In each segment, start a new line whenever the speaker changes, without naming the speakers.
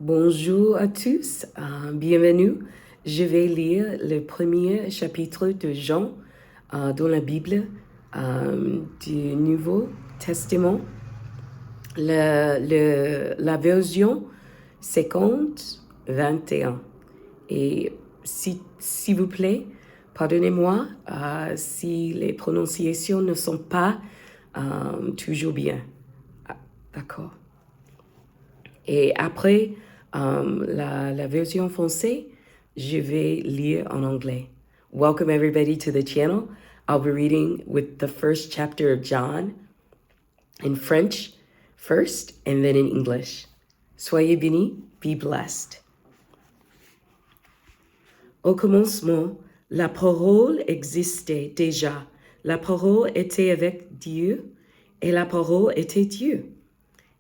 Bonjour à tous, bienvenue. Je vais lire le premier chapitre de Jean dans la Bible du Nouveau Testament. La version 50-21. Et s'il vous plaît, pardonnez-moi si les prononciations ne sont pas toujours bien. D'accord. Et après la version française, je vais lire en anglais. Welcome everybody to the channel. I'll be reading with the first chapter of John in French first and then in English. Soyez bénis, be blessed. Au commencement, la parole existait déjà. La parole était avec Dieu et la parole était Dieu.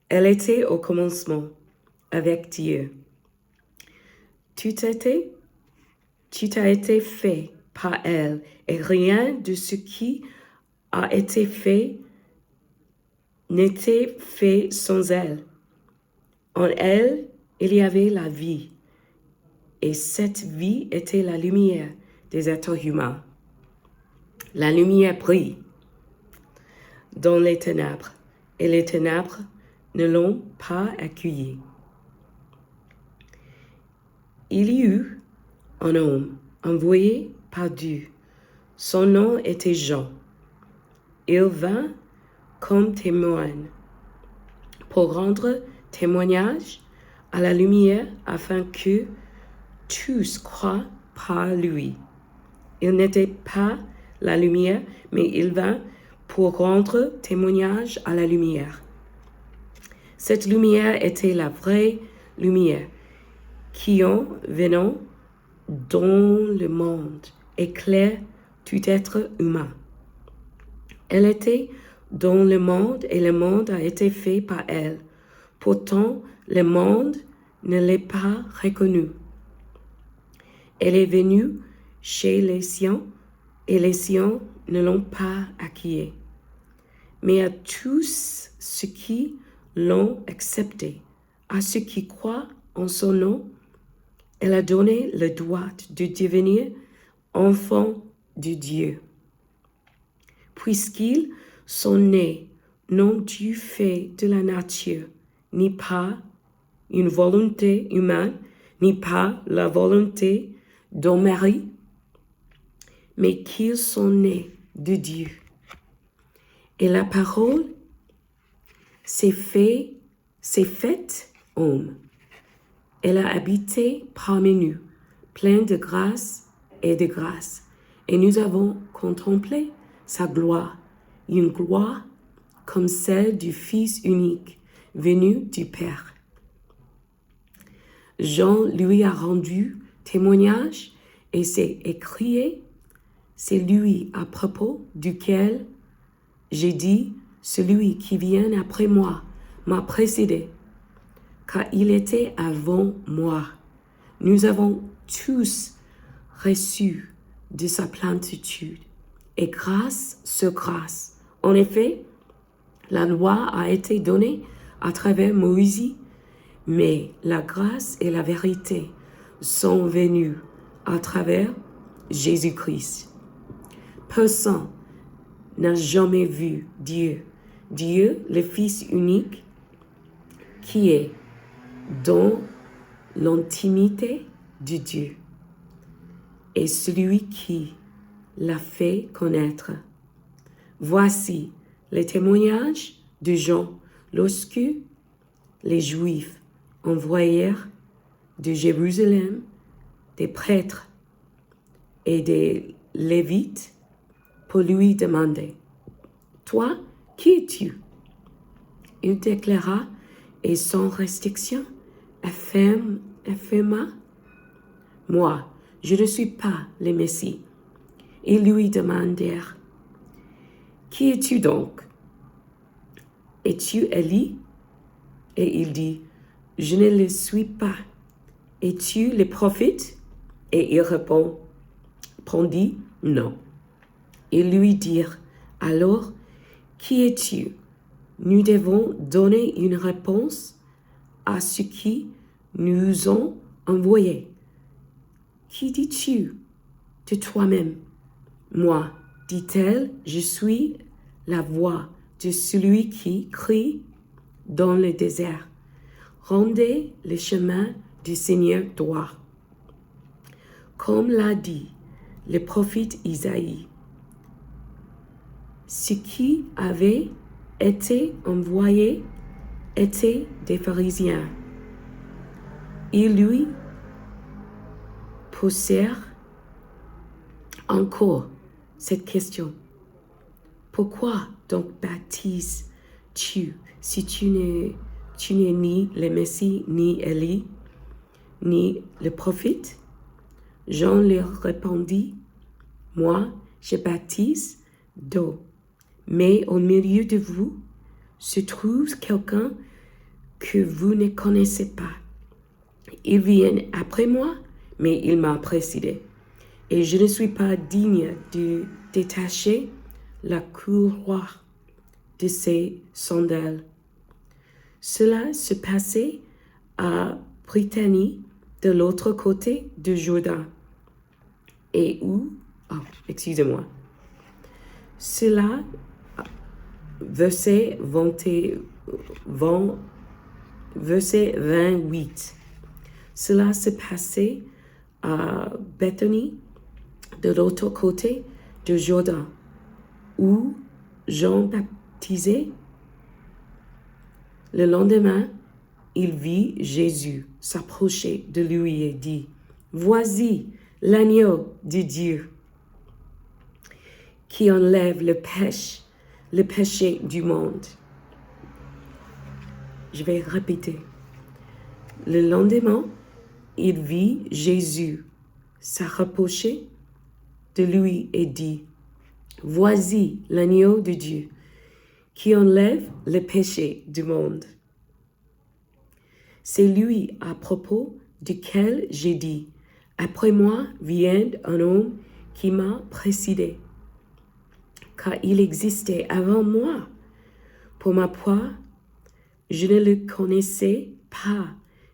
Elle était au commencement avec Dieu. Tout a été fait par elle, et rien de ce qui a été fait n'était fait sans elle. En elle, il y avait la vie, et cette vie était la lumière des êtres humains. La lumière brille dans les ténèbres, et les ténèbres ne l'ont pas accueillie. Il y eut un homme envoyé par Dieu. Son nom était Jean. Il vint comme témoin pour rendre témoignage à la lumière afin que tous croient par lui. Il n'était pas la lumière, mais il vint pour rendre témoignage à la lumière. Cette lumière était la vraie lumière qui, en venant dans le monde, éclaire tout être humain. Elle était dans le monde et le monde a été fait par elle. Pourtant, le monde ne l'a pas reconnue. Elle est venue chez les siens et les siens ne l'ont pas accueillie. Mais à tous ceux qui l'ont acceptée, à ceux qui croient en son nom, elle a donné le droit de devenir enfants de Dieu. Puisqu'ils sont nés non du fait de la nature, ni par une volonté humaine, ni par la volonté d'un mari, mais qu'ils sont nés de Dieu. Et la parole s'est faite homme. Elle a habité parmi nous, pleine de grâce et de grâce. Et nous avons contemplé sa gloire, une gloire comme celle du Fils unique, venu du Père. Jean lui a rendu témoignage et s'est écrié, c'est lui à propos duquel j'ai dit, celui qui vient après moi m'a précédé, car il était avant moi. Nous avons tous reçu de sa plénitude, et grâce sur grâce. En effet, la loi a été donnée à travers Moïse, mais la grâce et la vérité sont venues à travers Jésus-Christ. Personne n'a jamais vu Dieu, le Fils unique, qui est dans l'intimité de Dieu, et celui qui l'a fait connaître. Voici les témoignages de Jean lorsque les Juifs envoyèrent de Jérusalem des prêtres et des Lévites pour lui demander, « Toi, qui es-tu » Il déclara, et sans restriction, affirma, « Moi, je ne suis pas le Messie. » Ils lui demandèrent, « Qui es-tu donc? Es-tu Élie » Et il dit, « Je ne le suis pas. » « Es-tu le prophète? » Et il répondit, « Non. » Ils lui dirent, « Alors, qui es-tu? Nous devons donner une réponse à ceux qui nous ont envoyés. Qui dis-tu de toi-même? Moi, dit-elle, je suis la voix de celui qui crie dans le désert. Rendez le chemin du Seigneur droit. Comme l'a dit le prophète Isaïe, ceux qui avaient été envoyés étaient des pharisiens. Ils lui posèrent encore cette question. Pourquoi donc baptises-tu si tu n'es ni le Messie, ni Élie, ni le prophète? Jean leur répondit, moi, je baptise d'eau, mais au milieu de vous se trouve quelqu'un que vous ne connaissez pas. Il vient après moi, mais il m'a précédé. Et je ne suis pas digne de détacher la courroie de ses sandales. Cela se passait à Britannie, de l'autre côté du Jourdain. Et où, cela, verset 28. Cela se passait à Bethanie, de l'autre côté du Jourdain, où Jean baptisait. Le lendemain, il vit Jésus s'approcher de lui et dit, « Voici l'agneau de Dieu qui enlève le péché du monde. » Je vais répéter. Le lendemain, il vit Jésus s'approcher de lui et dit, « Voici l'agneau de Dieu qui enlève le péché du monde. » C'est lui à propos duquel j'ai dit, « Après moi vient un homme qui m'a précédé, car il existait avant moi. Pour ma part, je ne le connaissais pas,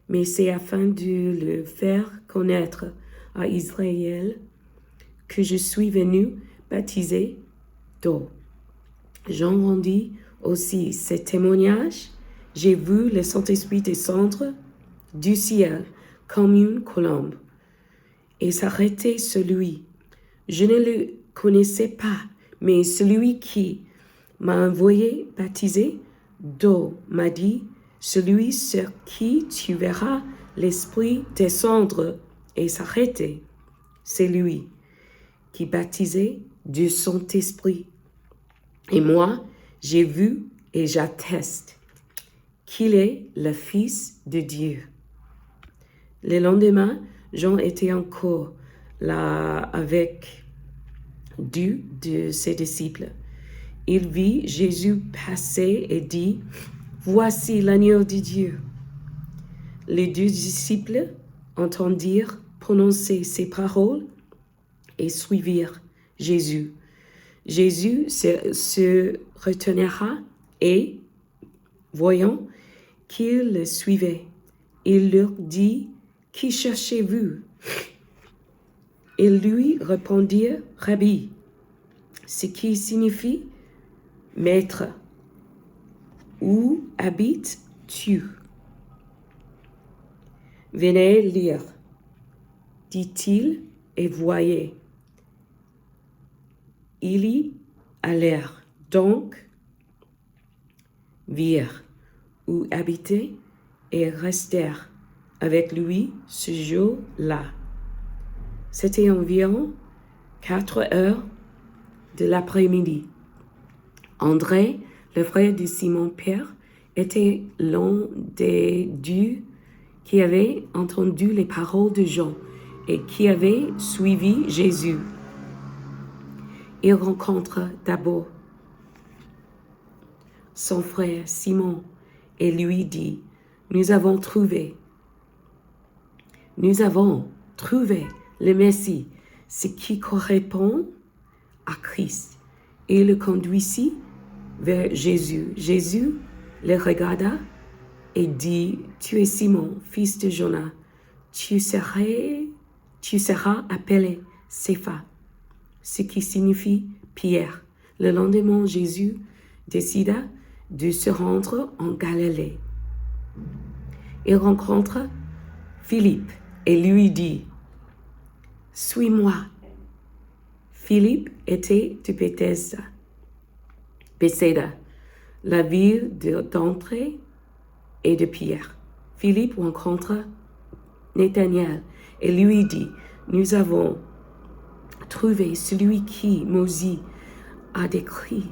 mais c'est afin de le faire connaître à Israël que je suis venu baptiser d'eau. » Jean rendit aussi ce témoignage. J'ai vu le Saint-Esprit descendre du ciel comme une colombe et s'arrêter sur lui. Je ne le connaissais pas, mais celui qui m'a envoyé baptiser d'eau m'a dit, celui sur qui tu verras l'Esprit descendre et s'arrêter, c'est lui qui baptisait du Saint-Esprit. Et moi, j'ai vu et j'atteste qu'il est le Fils de Dieu. Le lendemain, Jean était encore là avec deux de ses disciples. Il vit Jésus passer et dit, « Voici l'agneau de Dieu. » Les deux disciples entendirent prononcer ces paroles et suivirent Jésus. Jésus se retenira et, voyant qu'ils le suivaient, il leur dit, « Qui cherchez-vous » Ils lui répondirent, « Rabbi », ce qui signifie « Maître ». « Où habites-tu » « Venez lire » dit-il, et voyez. Ils y allèrent donc virent où habitait et restèrent avec lui ce jour-là. C'était environ 4 heures de l'après-midi. André, le frère de Simon-Pierre, était l'un des deux qui avait entendu les paroles de Jean et qui avait suivi Jésus. Il rencontre d'abord son frère Simon et lui dit, « Nous avons trouvé le Messie, ce qui correspond à Christ. » Et le conduisit vers Jésus. Jésus le regarda et dit, tu es Simon, fils de Jonas, tu seras appelé Cépha, ce qui signifie Pierre. Le lendemain, Jésus décida de se rendre en Galilée. Il rencontre Philippe et lui dit, suis-moi. Philippe était de Bethsaida, la ville d'André et de Pierre. Philippe rencontre Nathanaël et lui dit, nous avons trouvé celui qui Moïse a décrit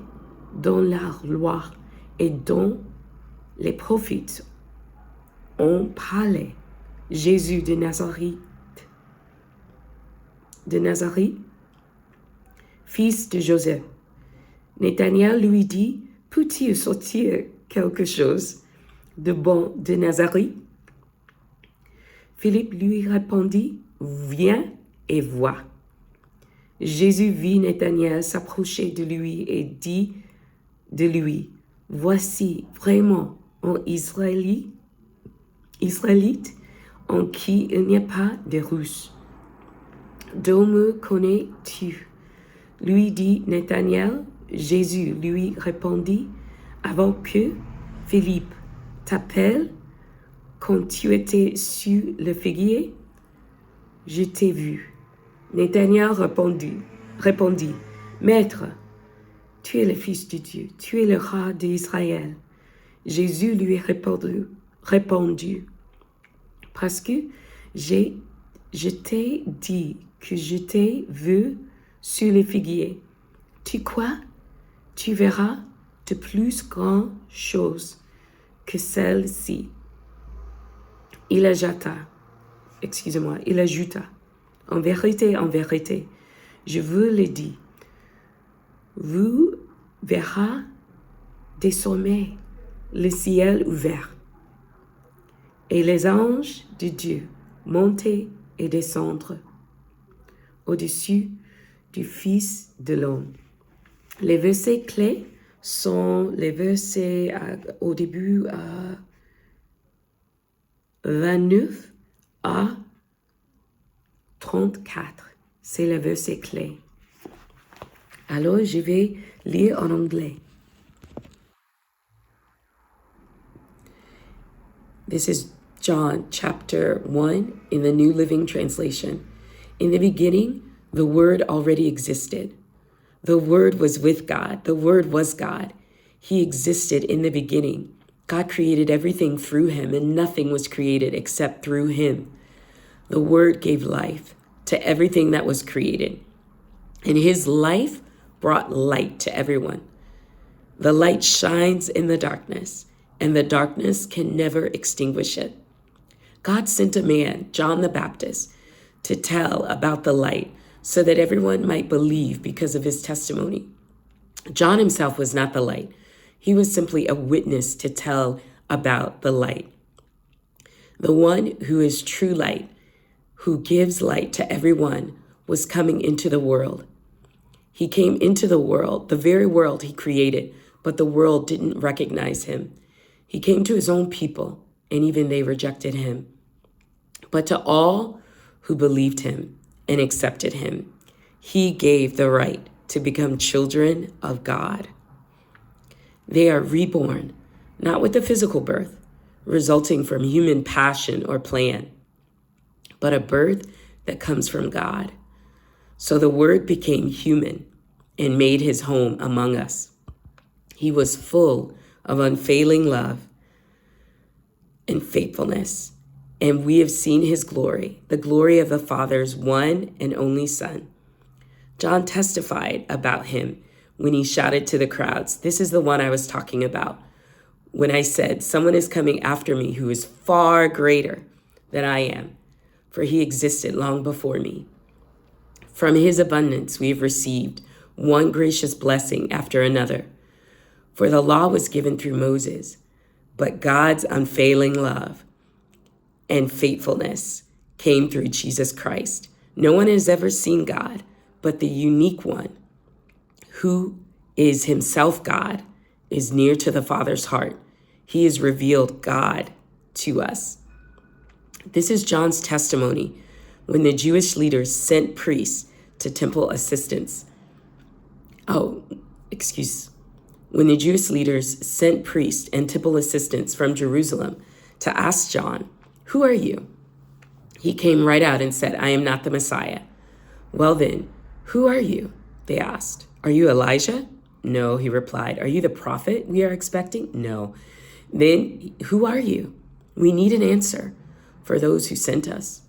dans la loi et dont les prophètes ont parlé, Jésus de Nazareth, fils de Joseph. Nathanaël lui dit, peut-il sortir quelque chose de bon de Nazareth? Philippe lui répondit, viens et vois. Jésus vit Nathanaël s'approcher de lui et dit de lui, voici vraiment un Israélite en qui il n'y a pas de ruse. D'où me connais-tu? Lui dit Nathanaël. Jésus lui répondit, avant que Philippe t'appelle, quand tu étais sur le figuier, je t'ai vu. Nathanaël répondit, Maître, tu es le Fils de Dieu, tu es le roi d'Israël. Jésus lui répondit, parce que je t'ai dit que je t'ai vu sur le figuier. Tu crois? Tu verras de plus grandes choses que celles-ci. Il ajouta, en vérité, je vous le dis, vous verrez désormais le ciel ouvert et les anges de Dieu monter et descendre au-dessus du Fils de l'homme. Les versets clés sont les versets au début 29 à 34. C'est le verset clé. Alors, je vais lire en anglais. This is John chapter 1 in the New Living Translation. In the beginning, the Word already existed. The Word was with God. The Word was God. He existed in the beginning. God created everything through him, and nothing was created except through him. The Word gave life to everything that was created, and his life brought light to everyone. The light shines in the darkness, and the darkness can never extinguish it. God sent a man, John the Baptist, to tell about the light so that everyone might believe because of his testimony. John himself was not the light. He was simply a witness to tell about the light. The one who is true light, who gives light to everyone, was coming into the world. He came into the world, the very world he created, but the world didn't recognize him. He came to his own people, and even they rejected him. But to all who believed him and accepted him, he gave the right to become children of God. They are reborn, not with a physical birth, resulting from human passion or plan, but a birth that comes from God. So the Word became human and made his home among us. He was full of unfailing love and faithfulness, and we have seen his glory, the glory of the Father's one and only Son. John testified about him when he shouted to the crowds, "This is the one I was talking about, when I said, 'Someone is coming after me who is far greater than I am, for he existed long before me.' From his abundance we have received one gracious blessing after another. For the law was given through Moses, but God's unfailing love and faithfulness came through Jesus Christ. No one has ever seen God, but the unique one, who is himself God, is near to the Father's heart. He has revealed God to us. This is John's testimony when the Jewish leaders sent priests to temple assistants. When the Jewish leaders sent priests and temple assistants from Jerusalem to ask John, "Who are you?" He came right out and said, "I am not the Messiah." "Well then, who are you?" they asked. "Are you Elijah?" "No," he replied. "Are you the prophet we are expecting?" "No." "Then who are you?" "We need an answer for those who sent us."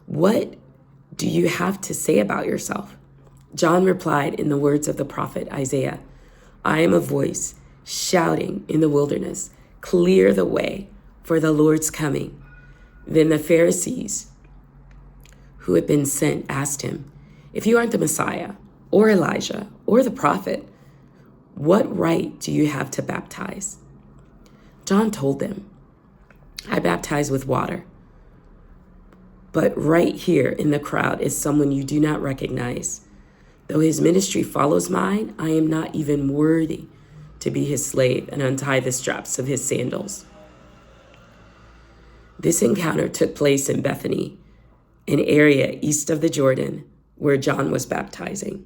"What do you have to say about yourself?" John replied in the words of the prophet Isaiah, "I am a voice shouting in the wilderness, 'Clear the way for the Lord's coming.'" Then the Pharisees who had been sent asked him, "If you aren't the Messiah or Elijah or the prophet, what right do you have to baptize?" John told them, "I baptize with water, but right here in the crowd is someone you do not recognize. Though his ministry follows mine, I am not even worthy to be his slave and untie the straps of his sandals." This encounter took place in Bethany, an area east of the Jordan where John was baptizing.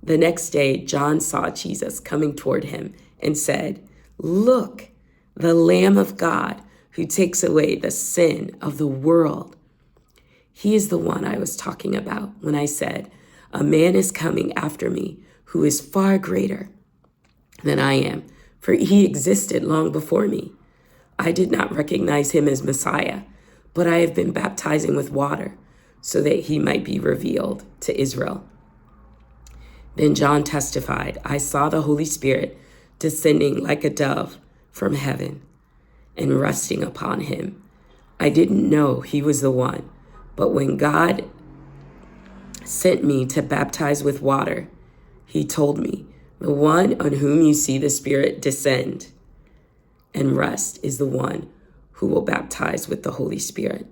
The next day, John saw Jesus coming toward him and said, "Look, the Lamb of God who takes away the sin of the world. He is the one I was talking about when I said, 'A man is coming after me who is far greater than I am, for he existed long before me.' I did not recognize him as Messiah, but I have been baptizing with water so that he might be revealed to Israel." Then John testified, "I saw the Holy Spirit descending like a dove from heaven and resting upon him. I didn't know he was the one, but when God sent me to baptize with water, he told me, 'The one on whom you see the Spirit descend and rest is the one who will baptize with the Holy Spirit.'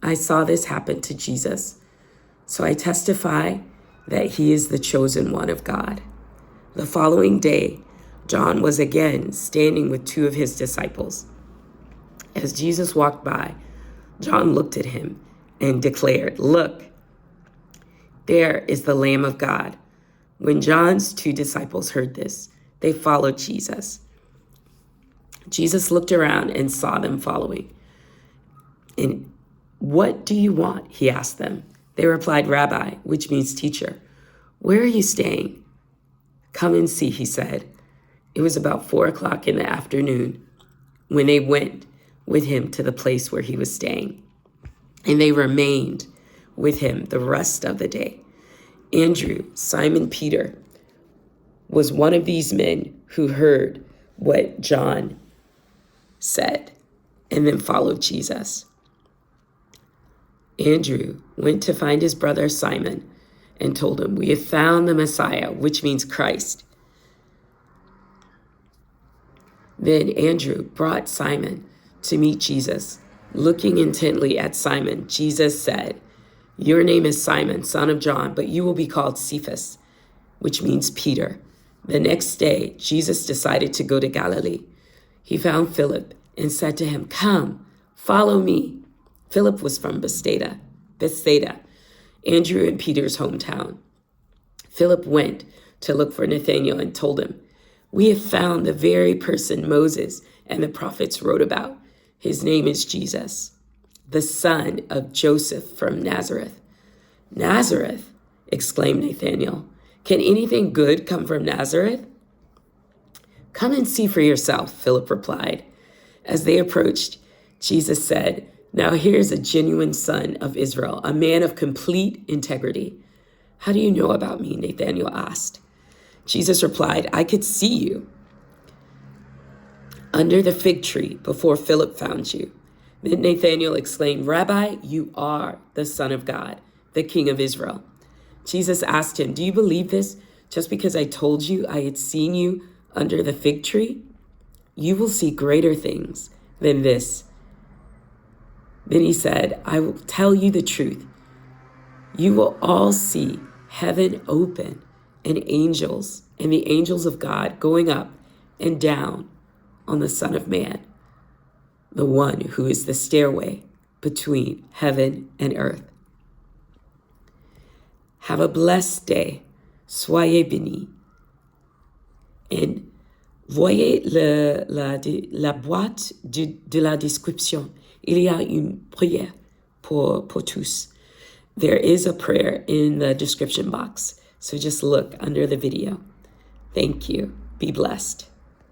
I saw this happen to Jesus, so I testify that he is the chosen one of God." The following day, John was again standing with two of his disciples. As Jesus walked by, John looked at him and declared, "Look, there is the Lamb of God." When John's two disciples heard this, they followed Jesus. Jesus looked around and saw them following. "And what do you want?" he asked them. They replied, "Rabbi," which means teacher, "where are you staying?" "Come and see," he said. It was about 4:00 in the afternoon when they went with him to the place where he was staying, and they remained with him the rest of the day. Andrew, Simon Peter, was one of these men who heard what John said and then followed Jesus. Andrew went to find his brother Simon and told him, "We have found the Messiah," which means Christ. Then Andrew brought Simon to meet Jesus. Looking intently at Simon, Jesus said, "Your name is Simon, son of John, but you will be called Cephas," which means Peter. The next day, Jesus decided to go to Galilee. He found Philip and said to him, "Come, follow me." Philip was from Bethsaida, Andrew and Peter's hometown. Philip went to look for Nathanael and told him, "We have found the very person Moses and the prophets wrote about. His name is Jesus, the son of Joseph from Nazareth." "Nazareth?" exclaimed Nathanael. "Can anything good come from Nazareth?" "Come and see for yourself," Philip replied. As they approached, Jesus said, "Now here's a genuine son of Israel, a man of complete integrity." "How do you know about me?" Nathanael asked. Jesus replied, "I could see you under the fig tree before Philip found you." Then Nathanael exclaimed, "Rabbi, you are the Son of God, the King of Israel." Jesus asked him, "Do you believe this just because I told you I had seen you under the fig tree? You will see greater things than this." Then he said, "I will tell you the truth. You will all see heaven open and the angels of God going up and down on the Son of Man, the one who is the stairway between heaven and earth. Have a blessed day. Soyez bénis. Et voyez la boîte de la description. Il y a une prière pour tous. There is a prayer in the description box. So just look under the video. Thank you. Be blessed.